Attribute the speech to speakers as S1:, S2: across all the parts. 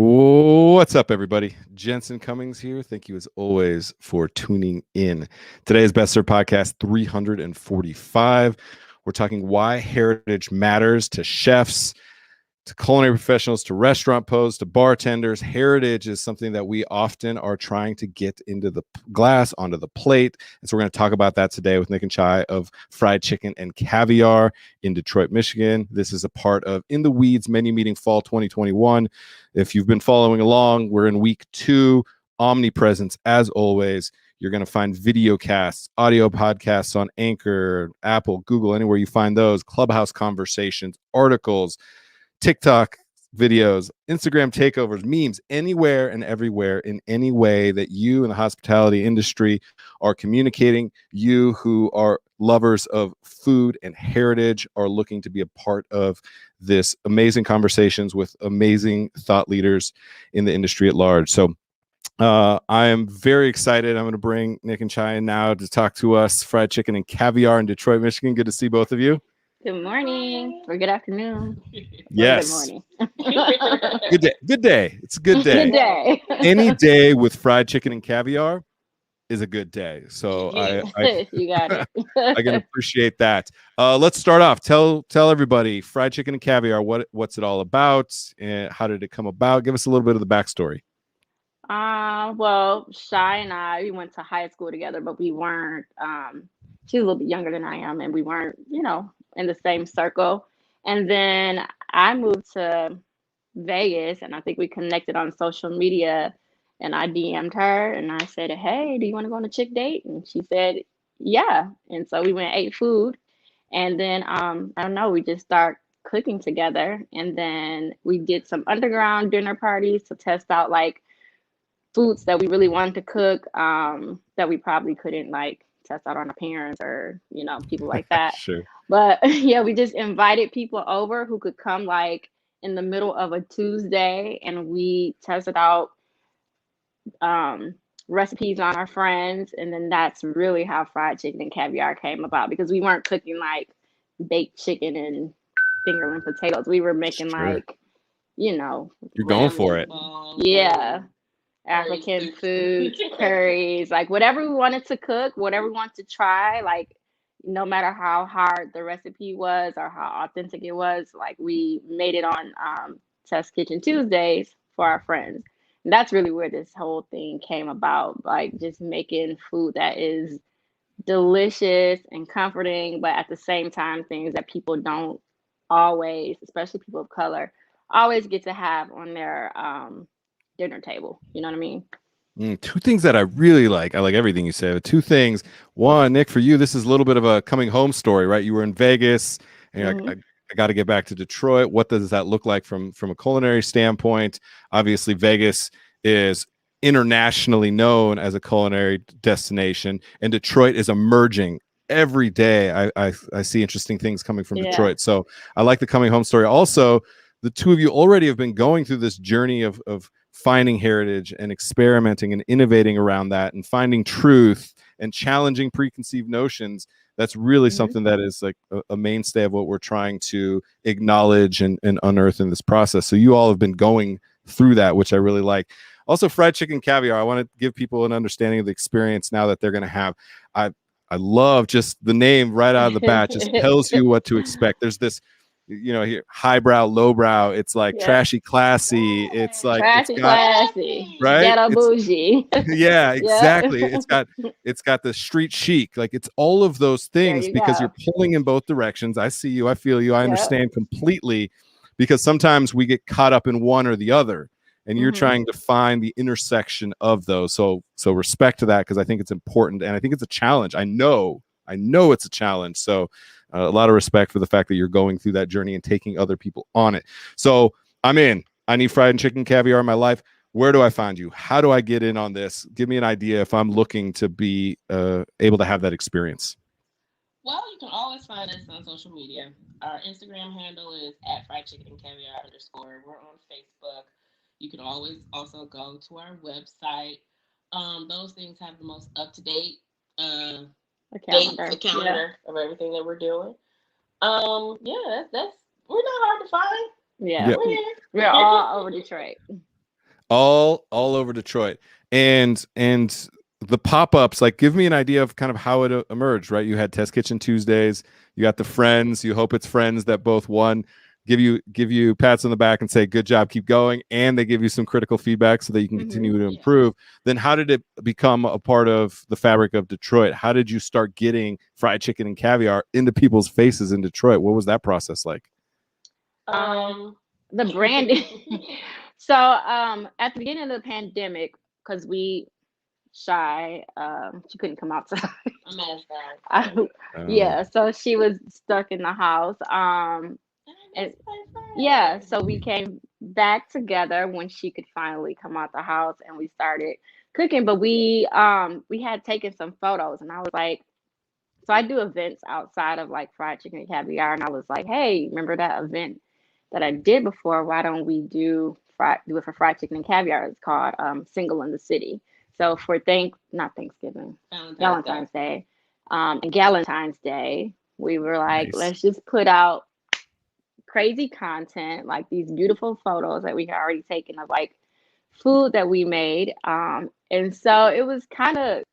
S1: What's up, everybody? Jensen Cummings here. Thank you, as always, for tuning in. Today's Best Served Podcast 345. We're talking why heritage matters to chefs, to culinary professionals, to restaurant pros, to bartenders. Heritage is something that we often are trying to get into the glass, onto the plate. And so we're going to talk about that today with Nick and Chai of Fried Chicken and Caviar in Detroit, Michigan. This is a part of In the Weeds Menu Meeting Fall 2021. If you've been following along, we're in week 2, omnipresence as always. You're going to find video casts, audio podcasts on Anchor, Apple, Google, anywhere you find those, Clubhouse conversations, articles, TikTok videos, Instagram takeovers, memes, anywhere and everywhere in any way that you in the hospitality industry are communicating. You who are lovers of food and heritage are looking to be a part of this amazing conversations with amazing thought leaders in the industry at large. So I am very excited. I'm going to bring Nick and Chai in now to talk to us Fried Chicken and Caviar in Detroit, Michigan. Good to see both of you.
S2: Good morning or good afternoon.
S1: Yes.
S2: Or
S1: good morning. Good day. Good day. It's a good day.
S2: Good day.
S1: Any day with fried chicken and caviar is a good day. So
S2: You got it.
S1: I can appreciate that. Let's start off. Tell everybody fried chicken and caviar. What's it all about? And how did it come about? Give us a little bit of the backstory.
S2: Well, Shy and I, we went to high school together, but we weren't. She's a little bit younger than I am, and we weren't, in the same circle. And then I moved to Vegas, and I think we connected on social media. And I DM'd her, and I said, "Hey, do you want to go on a chick date?" And she said, "Yeah." And so we went and ate food, and then I don't know, we just start cooking together, and then we did some underground dinner parties to test out like foods that we really wanted to cook that we probably couldn't like test out on our parents or people like that.
S1: Sure.
S2: But yeah, we just invited people over who could come like in the middle of a Tuesday, and we tested out recipes on our friends, and then that's really how Fried Chicken and Caviar came about, because we weren't cooking like baked chicken and fingerling potatoes. We were making like
S1: you're going for it.
S2: Yeah, African food, curries, like whatever we wanted to cook, whatever we wanted to try, like no matter how hard the recipe was or how authentic it was, like we made it on Test Kitchen Tuesdays for our friends. And that's really where this whole thing came about, like just making food that is delicious and comforting, but at the same time, things that people don't always, especially people of color, always get to have on their dinner table. You know what I mean?
S1: Two things that I really like. I like everything you said. But two things. One, Nick, for you, this is a little bit of a coming home story, right? You were in Vegas, and you're like, I got to get back to Detroit. What does that look like from a culinary standpoint? Obviously, Vegas is internationally known as a culinary destination, and Detroit is emerging every day. I see interesting things coming from Detroit. So I like the coming home story. Also, the two of you already have been going through this journey of finding heritage and experimenting and innovating around that and finding truth and challenging preconceived notions. That's really something that is like a mainstay of what we're trying to acknowledge and unearth in this process. So you all have been going through that, which I really like. Also, Fried Chicken Caviar, I want to give people an understanding of the experience now that they're going to have. I love just the name right out of the bat, just tells you what to expect. There's this, here, highbrow, lowbrow. It's like trashy, classy. It's like
S2: trashy, classy,
S1: right?
S2: Ghetto bougie.
S1: Yeah, exactly. It's got the street chic. Like it's all of those things because you're pulling in both directions. I see you. I feel you. I understand completely, because sometimes we get caught up in one or the other, and you're trying to find the intersection of those. So respect to that, because I think it's important, and I think it's a challenge. I know it's a challenge. So a lot of respect for the fact that you're going through that journey and taking other people on it. So I'm in. I need fried chicken caviar in my life. Where do I find you? How do I get in on this? Give me an idea if I'm looking to be able to have that experience.
S3: Well, you can always find us on social media. Our Instagram handle is @friedchickencaviar_. We're on Facebook. You can always also go to our website. Those things have the most up-to-date the calendar of everything that we're doing. That's we're not hard to find.
S2: Yeah. We're all over Detroit.
S1: all over Detroit. And the pop-ups, like, give me an idea of kind of how it emerged, right? You had Test Kitchen Tuesdays, you got the friends, you hope it's friends that both won, give you pats on the back and say good job, keep going, and they give you some critical feedback so that you can continue to improve. Then how did it become a part of the fabric of Detroit? How did you start getting fried chicken and caviar into people's faces in Detroit? What was that process like?
S2: The branding. So at the beginning of the pandemic, because Shy, she couldn't come outside. Yeah, so she was stuck in the house. And yeah, so we came back together when she could finally come out the house, and we started cooking. But we had taken some photos, and I was like, so I do events outside of like fried chicken and caviar, and I was like, hey, remember that event that I did before? Why don't we do it for fried chicken and caviar? It's called Single in the City. So for not Thanksgiving, Valentine's Day, and Galentine's Day, we were like, let's just put out crazy content, like these beautiful photos that we had already taken of like food that we made. And so it was kind of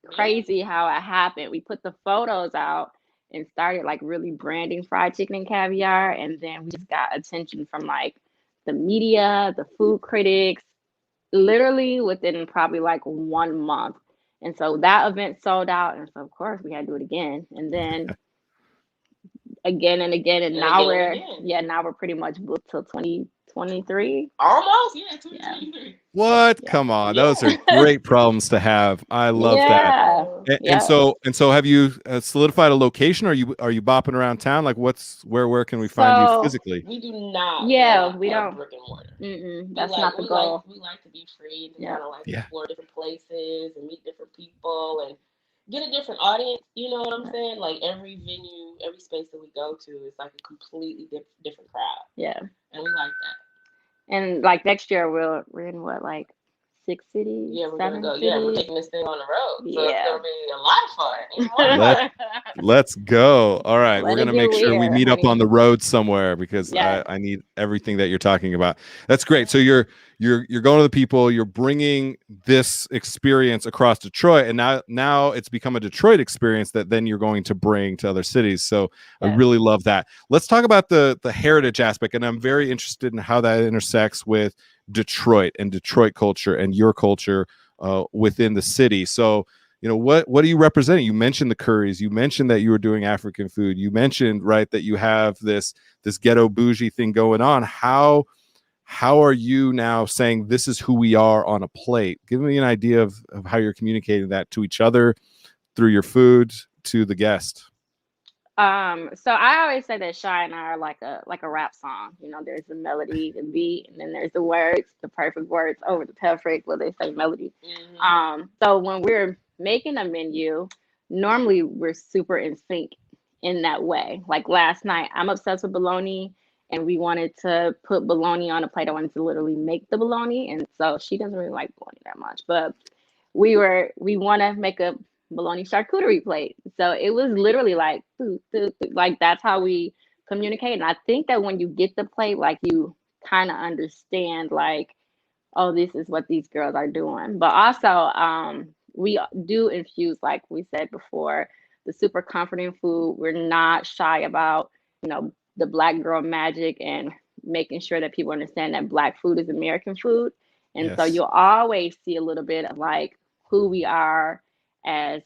S2: crazy how it happened. We put the photos out and started like really branding fried chicken and caviar, and then we just got attention from like the media, the food critics, literally within probably like 1 month. And so that event sold out, and so of course we had to do it again, and then again and again, and now we're pretty much booked till 2023.
S3: Almost, 2023.
S1: What? Yeah. Come on, those are great problems to have. I love that. And so, have you solidified a location? Or are you bopping around town? Like, where can we find you physically?
S3: We do not.
S2: Yeah, we don't.
S3: Brick and mortar.
S2: That's not the goal.
S3: We like to be free and kind of like explore different places and meet different people and get a different audience. You know what I'm saying? Like every venue, every space that we go to is like a completely different crowd.
S2: Yeah,
S3: and we like that.
S2: And like next year we're in what, like 6 cities?
S3: Yeah, we're
S2: 7
S3: gonna go.
S2: cities?
S3: Yeah, we're taking this thing on the road. So it's gonna be a lot of fun.
S1: Let's go. All right, we're gonna make sure we meet up on the road somewhere, because I need everything that you're talking about. That's great. So you're going to the people, you're bringing this experience across Detroit, and now it's become a Detroit experience that then you're going to bring to other cities. So I really love that. Let's talk about the heritage aspect, and I'm very interested in how that intersects with Detroit and Detroit culture and your culture within the city. So, you know, what are you representing? You mentioned the curries. You mentioned that you were doing African food. You mentioned, right, that you have this ghetto bougie thing going on. How are you now saying this is who we are on a plate? Give me an idea of how you're communicating that to each other through your food to the guest.
S2: So I always say that Shy and I are like a rap song. You know, there's the melody, the beat, and then there's the words, the perfect words over the perfect, well, they say melody. So when we're making a menu, normally we're super in sync in that way. Like last night, I'm obsessed with bologna, and we wanted to put bologna on a plate. I wanted to literally make the bologna, and so she doesn't really like bologna that much, but we want to make a bologna charcuterie plate. So it was literally like, like that's how we communicate. And I think that when you get the plate, like you kind of understand, like, oh, this is what these girls are doing. But also, we do infuse, like we said before, the super comforting food. We're not shy about, you know, the Black girl magic and making sure that people understand that Black food is American food. And so you'll always see a little bit of like who we are as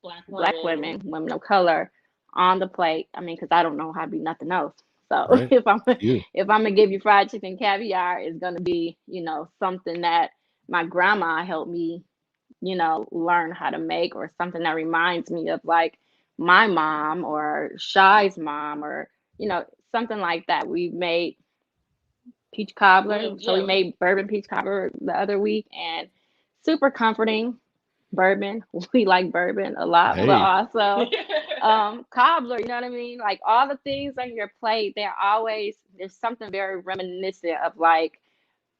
S2: Black women of color on the plate. I mean, because I don't know how to be nothing else. So if I'm gonna give you fried chicken caviar, it's gonna be, you know, something that my grandma helped me, you know, learn how to make, or something that reminds me of like my mom or Shy's mom, or, you know, something like that. We made peach cobbler. So we made bourbon peach cobbler the other week, and super comforting. Bourbon, we like bourbon a lot, but also cobbler, you know what I mean? Like all the things on your plate, there's something very reminiscent of like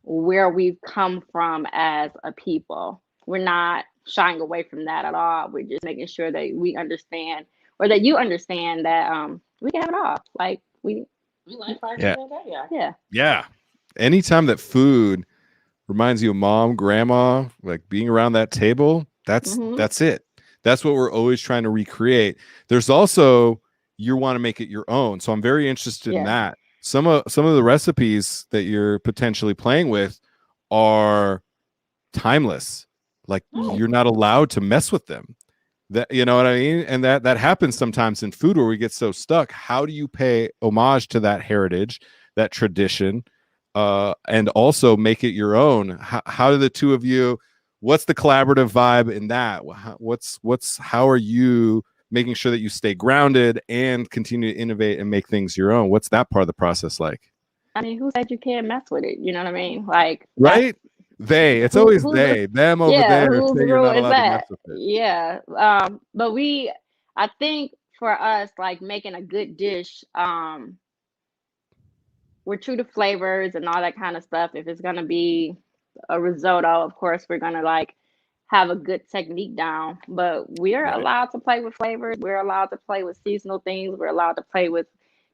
S2: where we've come from as a people. We're not shying away from that at all. We're just making sure that we understand, or that you understand, that we can have it all. Like we like fried chicken and caviar. Yeah.
S1: Anytime that food reminds you of mom, grandma, like being around that table. That's it. That's what we're always trying to recreate. There's also, you want to make it your own. So I'm very interested in that. Some of the recipes that you're potentially playing with are timeless. Like you're not allowed to mess with them. That, you know what I mean? And that happens sometimes in food where we get so stuck. How do you pay homage to that heritage, that tradition, and also make it your own? How do the two of you, what's the collaborative vibe in that? How are you making sure that you stay grounded and continue to innovate and make things your own? What's that part of the process like?
S2: I mean, who said you can't mess with it? You know what I mean? Like,
S1: right? It's always them over there.
S2: Whose
S1: You're
S2: rule
S1: not
S2: is
S1: allowed to mess
S2: that?
S1: with it.
S2: Yeah. But I think for us, like making a good dish, we're true to flavors and all that kind of stuff. If it's gonna be a risotto, of course, we're gonna like have a good technique down. But we're allowed to play with flavors. We're allowed to play with seasonal things. We're allowed to play with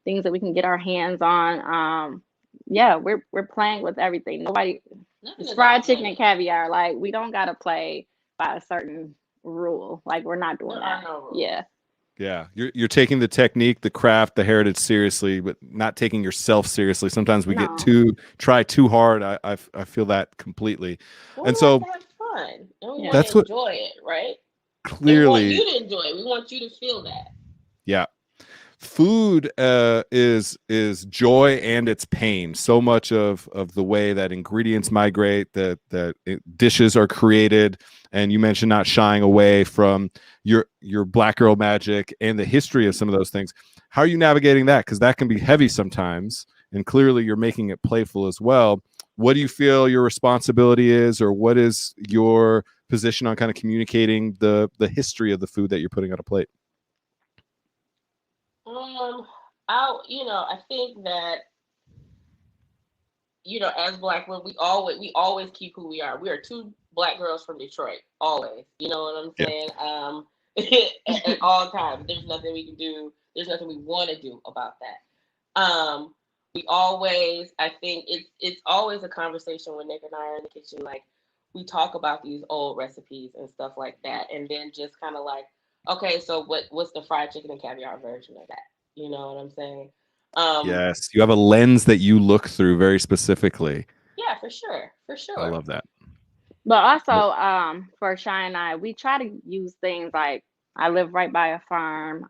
S2: things that we can get our hands on. Yeah, we're playing with everything. It's fried chicken and caviar. Like, we don't gotta play by a certain rule. Like, we're not doing that.
S3: No rules.
S1: Yeah, you're taking the technique, the craft, the heritage seriously, but not taking yourself seriously. Sometimes we get try too hard. I feel that completely.
S3: Well,
S1: and so
S3: have fun. And we
S1: that's
S3: want to enjoy it, right?
S1: Clearly,
S3: we want you to enjoy it. We want you to feel that.
S1: Yeah. Food is joy and it's pain. So much of the way that ingredients migrate, that dishes are created, and you mentioned not shying away from your black girl magic and the history of some of those things. How are you navigating that? Because that can be heavy sometimes, and clearly you're making it playful as well. What do you feel your responsibility is, or what is your position on kind of communicating the history of the food that you're putting on a plate?
S3: I think that, as Black women, we always keep who we are. We are two Black girls from Detroit, always. You know what I'm saying? At all times. There's nothing we can do. There's nothing we want to do about that. We always, I think it's always a conversation when Nick and I are in the kitchen. Like, we talk about these old recipes and stuff like that, and then just kind of like, okay, so what's the fried chicken and caviar version of that? You know what I'm saying?
S1: Yes, you have a lens that you look through very specifically.
S3: Yeah, for sure.
S1: I love that.
S2: But also, for Shy and I, we try to use things like, I live right by a farm.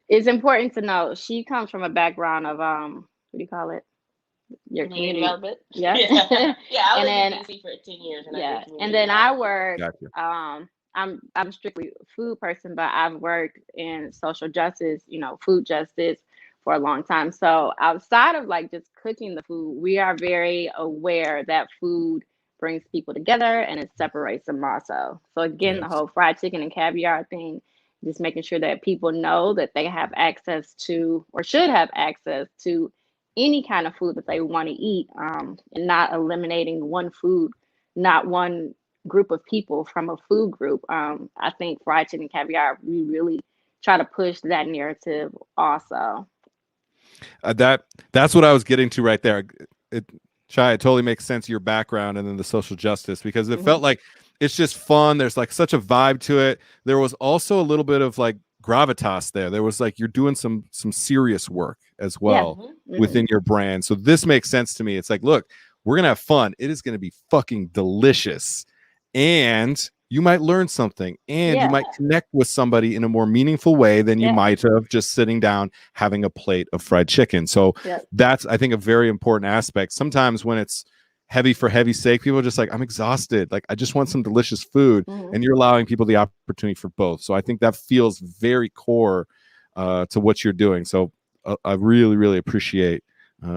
S2: It's important to know she comes from a background of what do you call it? Your community development. Yeah.
S3: I was in DC for 10 years.
S2: And then I work. Gotcha. I'm strictly a food person, but I've worked in social justice, food justice for a long time. So outside of like just cooking the food, we are very aware that food brings people together and it separates them also. So again, the whole fried chicken and caviar thing, just making sure that people know that they have access to, or should have access to, any kind of food that they want to eat, and not eliminating one food, not one group of people from a food group. I think fried chicken caviar, we really try to push that narrative also.
S1: That's what I was getting to right there. It totally makes sense, your background and then the social justice, because it felt like it's just fun. There's like such a vibe to it. There was also a little bit of like gravitas there. There was like, you're doing some serious work as well within your brand. So this makes sense to me. It's like, look, we're gonna have fun. It is gonna be fucking delicious, and you might learn something, and you might connect with somebody in a more meaningful way than you might have just sitting down having a plate of fried chicken. So that's, I think, a very important aspect. Sometimes when it's heavy for heavy's sake, people are just like, I'm exhausted, like I just want some delicious food, and you're allowing people the opportunity for both. So I think that feels very core to what you're doing. So I really, really appreciate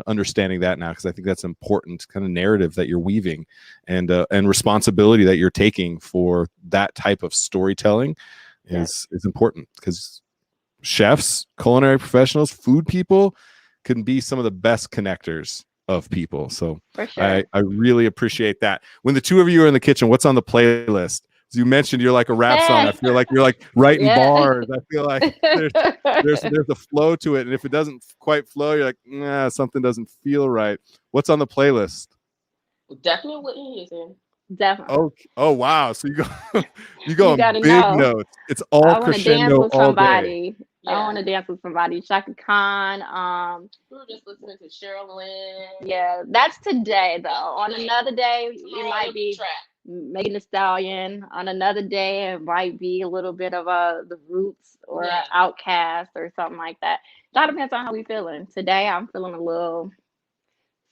S1: understanding that now, because I think that's important kind of narrative that you're weaving, and responsibility that you're taking for that type of storytelling is important, because chefs, culinary professionals, food people can be some of the best connectors of people. So I really appreciate that. When the two of you are in the kitchen, what's on the playlist? you mentioned, you're like a rap song. I feel like you're like writing bars. I feel like there's a flow to it, and if it doesn't quite flow, you're like, nah, something doesn't feel right. What's on the playlist?
S3: Definitely Whitney Houston.
S2: Definitely.
S1: Oh wow. So you go
S2: You gotta
S1: big
S2: know.
S1: notes. It's all
S2: I want to dance
S1: crescendo
S2: with
S1: all day.
S2: somebody.
S3: Yeah.
S2: I want to dance with somebody. Shaka Khan.
S3: We were just listening to Cheryl Lynn.
S2: Yeah, that's today though. On another day, it might be
S3: Trap.
S2: Megan Thee Stallion. On another day, it might be a little bit of the Roots or Outcast or something like that. That depends on how we feeling. Today, I'm feeling a little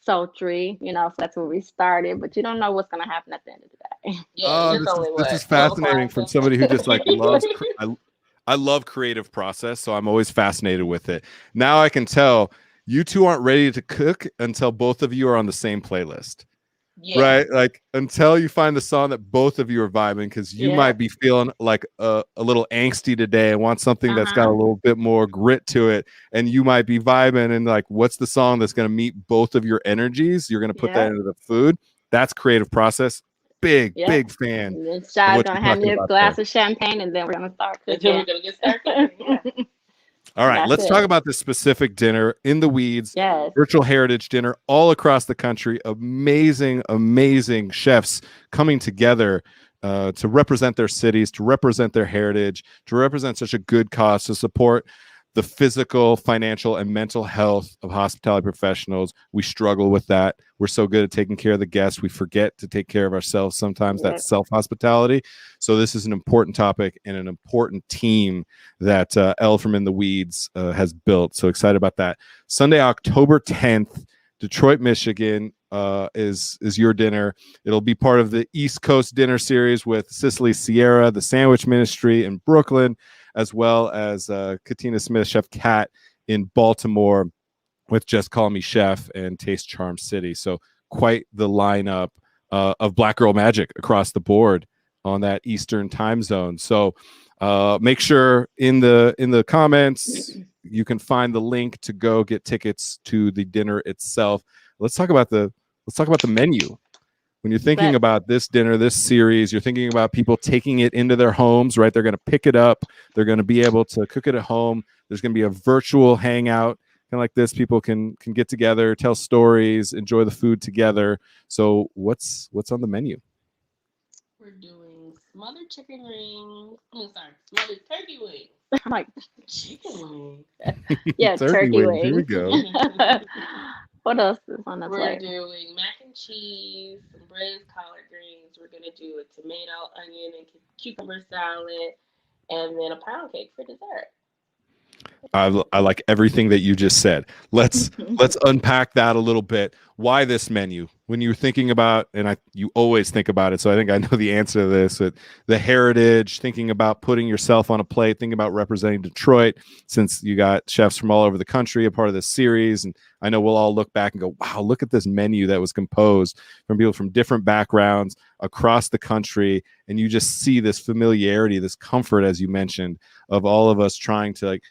S2: sultry, so that's where we started. But you don't know what's gonna happen at the end of the day.
S3: Yeah,
S1: this is fascinating from somebody who just like loves. I love creative process, so I'm always fascinated with it. Now I can tell you two aren't ready to cook until both of you are on the same playlist. Yeah. Right? Like until you find the song that both of you are vibing, because you might be feeling like a little angsty today and want something that's got a little bit more grit to it. And you might be vibing and like, what's the song that's going to meet both of your energies? You're going to put that into the food. That's creative process. Big fan.
S2: And then Shy's gonna have me a glass of champagne, and then we're gonna start cooking.
S3: We're gonna get started.
S1: All right, let's talk about this specific dinner in the weeds.
S2: Yes.
S1: Virtual heritage dinner all across the country. Amazing, amazing chefs coming together to represent their cities, to represent their heritage, to represent such a good cause, to support the physical, financial, and mental health of hospitality professionals. We struggle with that. We're so good at taking care of the guests. We forget to take care of ourselves sometimes. That's self-hospitality. So this is an important topic and an important team that Elle from In the Weeds has built. So excited about that. Sunday, October 10th, Detroit, Michigan is your dinner. It'll be part of the East Coast dinner series with Cicely Sierra, the Sandwich Ministry in Brooklyn, as well as Katina Smith, Chef Kat in Baltimore with Just Call Me Chef and Taste Charm City. So quite the lineup of Black Girl Magic across the board on that Eastern time zone. So make sure in the comments you can find the link to go get tickets to the dinner itself. Let's talk about the menu. When you're thinking about this dinner, this series, you're thinking about people taking it into their homes, right? They're going to pick it up. They're going to be able to cook it at home. There's going to be a virtual hangout, kind of like this. People can get together, tell stories, enjoy the food together. So what's on the menu?
S3: We're doing smothered chicken wings. Smothered turkey wings.
S2: I'm like,
S3: chicken wings.
S2: Yeah, turkey wings.
S1: Here we go.
S2: What else is on the plate?
S3: We're doing mac and cheese, some braised collard greens. We're going to do a tomato, onion, and cucumber salad, and then a pound cake for dessert.
S1: I like everything that you just said. Let's unpack that a little bit. Why this menu? When you're thinking about, and you always think about it, so I think I know the answer to this, but the heritage, thinking about putting yourself on a plate, thinking about representing Detroit, since you got chefs from all over the country a part of this series, and I know we'll all look back and go, wow, look at this menu that was composed from people from different backgrounds across the country, and you just see this familiarity, this comfort, as you mentioned, of all of us trying to like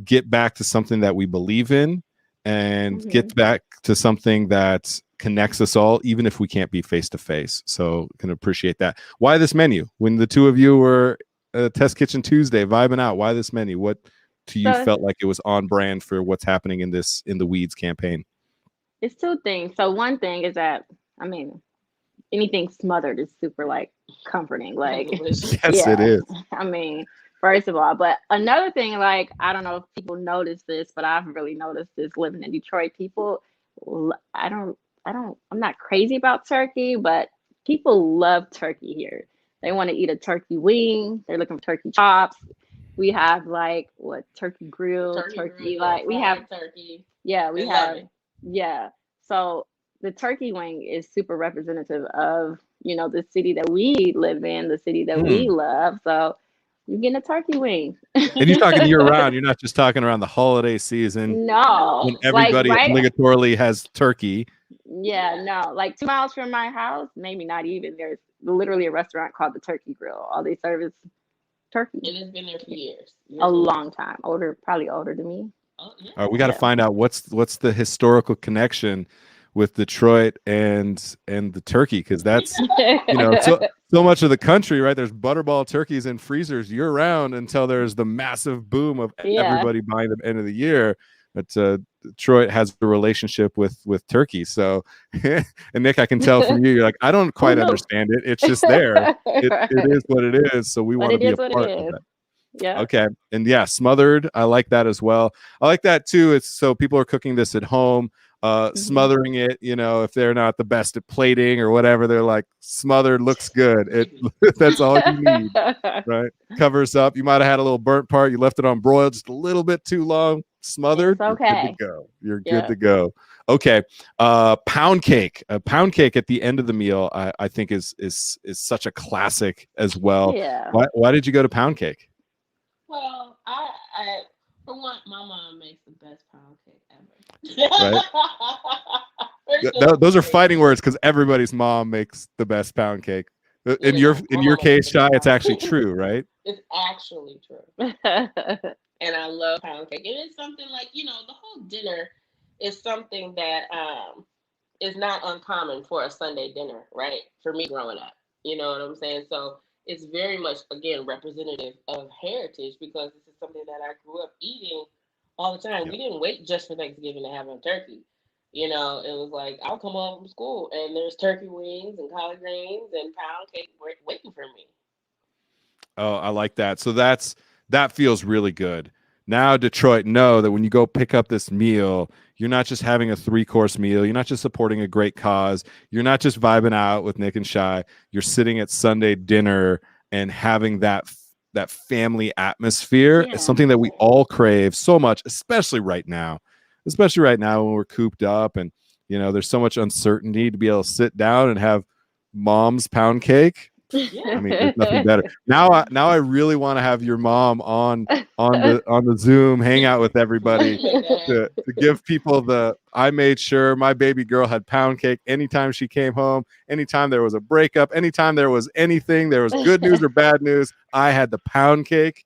S1: get back to something that we believe in and get back to something that connects us all, even if we can't be face to face. So can appreciate that. Why this menu? When the two of you were Test Kitchen Tuesday vibing out, why this menu? What to you felt like it was on brand for what's happening in the Weeds campaign? It's
S2: two things. So one thing is that, I mean, anything smothered is super like comforting. Like
S1: yes, it is.
S2: I mean, first of all, but another thing, like, I don't know if people notice this, but I've really noticed this living in Detroit. People, I'm not crazy about turkey, but people love turkey here. They want to eat a turkey wing. They're looking for turkey chops. We have like turkey grill, turkey like we have turkey. Yeah, we have. Yeah. So the turkey wing is super representative of, the city that we live in, the city that we love. So you're getting a turkey wing.
S1: And you're talking year round. You're not just talking around the holiday season.
S2: No.
S1: When everybody obligatorily has turkey.
S2: Yeah, no. Like 2 miles from my house, maybe not even. There's literally a restaurant called the Turkey Grill. All they serve is turkey.
S3: It has been there for years.
S2: A long time. Probably older than me.
S1: Oh, yeah. All right, we got to find out what's the historical connection with Detroit and the turkey, because that's so much of the country, right? There's butterball turkeys in freezers year round until there's the massive boom of everybody buying them end of the year. But Detroit has a relationship with turkey. So, and Nick, I can tell from you, you're like, I don't quite understand it. It's just there. It is what it is. So we want to be a part of that.
S2: Yeah.
S1: Okay. And yeah, smothered. I like that as well. I like that too. It's so people are cooking this at home, smothering it, if they're not the best at plating or whatever, they're like, smothered looks good. That's all you need, right? Covers up. You might have had a little burnt part. You left it on broiled just a little bit too long. Smothered.
S2: It's okay.
S1: You're good to go. You're good to go. Okay. Pound cake. A pound cake at the end of the meal, I think is such a classic as well.
S2: Yeah.
S1: Why did you go to pound cake?
S3: Well, I for one, my mom makes the best pound cake ever.
S1: Right. Those are fighting words because everybody's mom makes the best pound cake. In your case, Shy, it's actually true, right?
S3: It's actually true. And I love pound cake. And it's something like, the whole dinner is something that is not uncommon for a Sunday dinner, right? For me growing up. You know what I'm saying? So it's very much, again, representative of heritage because this is something that I grew up eating all the time. Yep. We didn't wait just for Thanksgiving to have a turkey. It was like, I'll come home from school and there's turkey wings and collard greens and pound cake waiting for me.
S1: Oh, I like that. So that feels really good. Now, Detroit, know that when you go pick up this meal, you're not just having a 3-course meal. You're not just supporting a great cause. You're not just vibing out with Nick and Shy. You're sitting at Sunday dinner and having that family atmosphere. Yeah. It's something that we all crave so much, especially right now when we're cooped up and, there's so much uncertainty. To be able to sit down and have mom's pound cake. Yeah. I mean, there's nothing better. Now I really want to have your mom on the Zoom hangout with everybody to give people I made sure my baby girl had pound cake anytime she came home, anytime there was a breakup, anytime there was anything, there was good news or bad news, I had the pound cake.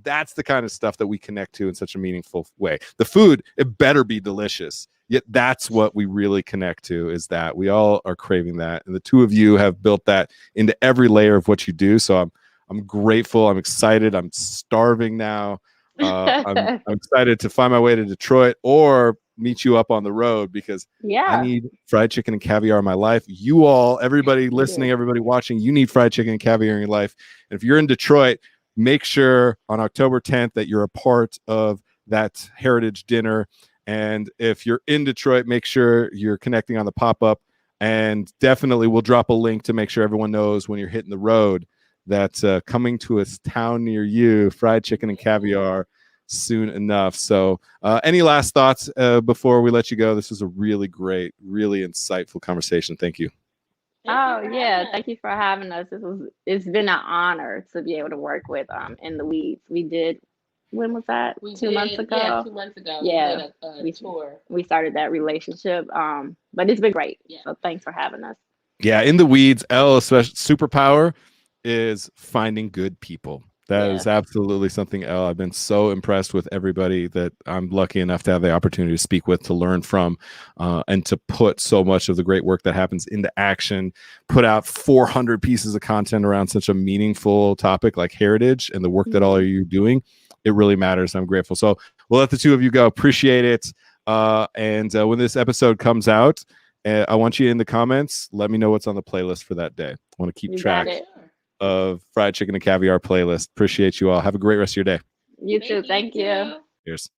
S1: That's the kind of stuff that we connect to in such a meaningful way. The food, it better be delicious. Yet that's what we really connect to, is that we all are craving that. And the two of you have built that into every layer of what you do. So I'm grateful. I'm excited. I'm starving now. I'm excited to find my way to Detroit or meet you up on the road because I need fried chicken and caviar in my life. You all, everybody listening, everybody watching, you need fried chicken and caviar in your life. And if you're in Detroit, make sure on October 10th that you're a part of that heritage dinner. And if you're in Detroit, make sure you're connecting on the pop-up. And definitely we'll drop a link to make sure everyone knows when you're hitting the road that coming to a town near you, fried chicken and caviar soon enough. So any last thoughts before we let you go? This was a really great, really insightful conversation. Thank you.
S2: Thank you for having us. It's been an honor to be able to work with In the Weeds. We did, when was that? 2 months ago?
S3: Yeah, 2 months ago.
S2: Yeah,
S3: we did a tour.
S2: We started that relationship. But it's been great. Yeah. So thanks for having us.
S1: Yeah, In the Weeds, Elle's superpower is finding good people. That is absolutely something, Elle. I've been so impressed with everybody that I'm lucky enough to have the opportunity to speak with, to learn from, and to put so much of the great work that happens into action, put out 400 pieces of content around such a meaningful topic like heritage and the work that all of you are doing. It really matters. I'm grateful. So we'll let the two of you go. Appreciate it. And when this episode comes out, I want you in the comments. Let me know what's on the playlist for that day. I want to keep track of Fried Chicken and Caviar playlist. Appreciate you all. Have a great rest of your day.
S2: You too. Thank you.
S1: Cheers.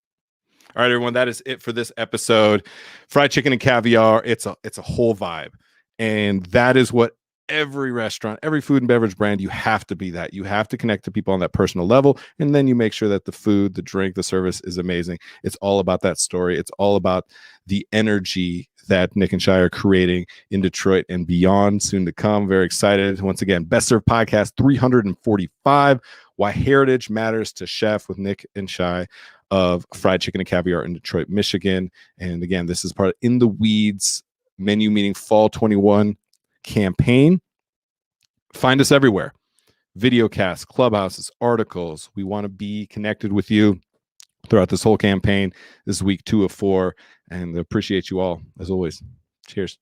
S1: All right, everyone. That is it for this episode. Fried Chicken and Caviar. It's a whole vibe. And that is what every restaurant, every food and beverage brand, you have to be that. You have to connect to people on that personal level. And then you make sure that the food, the drink, the service is amazing. It's all about that story. It's all about the energy that Nick and Shy are creating in Detroit and beyond, soon to come. Very excited. Once again, Best Served Podcast 345, Why Heritage Matters to Chef with Nick and Shy of Fried Chicken and Caviar in Detroit, Michigan. And again, this is part of In the Weeds menu meeting Fall 21 campaign. Find us everywhere. Videocasts, clubhouses, articles. We want to be connected with you throughout this whole campaign. This is week 2 of 4, and appreciate you all as always. Cheers. Cheers.